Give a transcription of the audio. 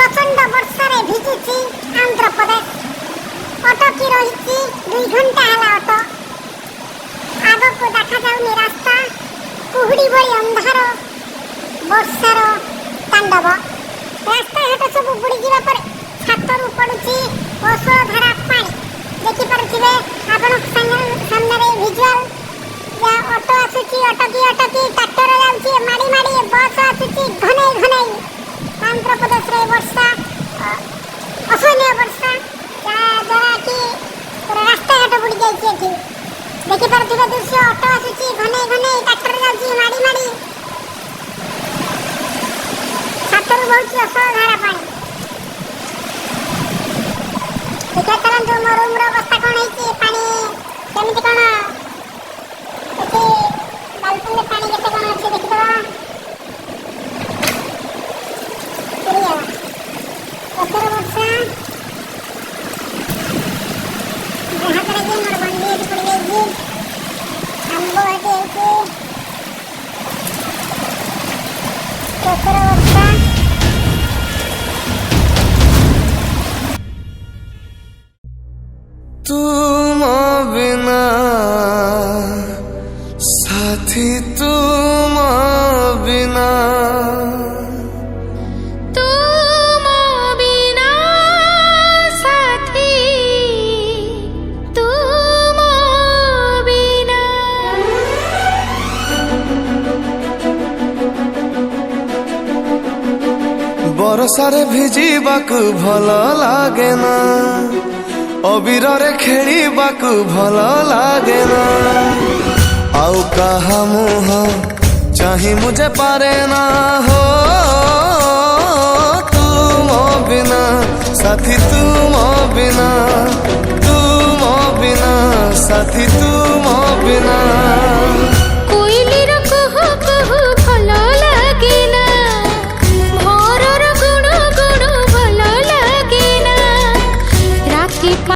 प्रचंड वर्षा रे भिजुची आंध्र प्रदेश अटकी रही 2 घंटा है ऑटो आग को देखा जाऊनी रास्ता कुहुड़ी भली अंधार वर्षार तांडव रास्ता घाट सब बुड़ी जीवा पर छातरू पड़ुची असधारा पानी देखि पारुथिबे आपण सामने विजुअल या ऑटो आसुची अटकी ट्रैक्टर जाउची माड़ी बस आसुची घनै आंध्र प्रदेश रे वर्षा असहनीय वर्षा जरा कि रास्ता घाट बुड़ी जाइए एठी देखि पारुथिबे दृश्य ऑटो आसुची घनै ट्रैक्टर जाउची माड़ी छातरू बहुत असधारा पानी देखा करंतु मोर रूम रो अवस्था कोन है पानी केमिति कोन एते बाल्टी में पानी केते कोन अछि देखि दवा करिया ओकर वर्षा जहां करे जे मोर बंदी एते पड़ गई जी हमको एते ओकर वर्षा तुम बिना साथी तुम बिना साथी तुम बिना बरसारे भिजिबाकू भल लागे ना अबीर रे खेलिबाकू भल लागे ना आउ कहा मुह चाही मुझे पारे ना हो तुम बिना साथी तुम बिना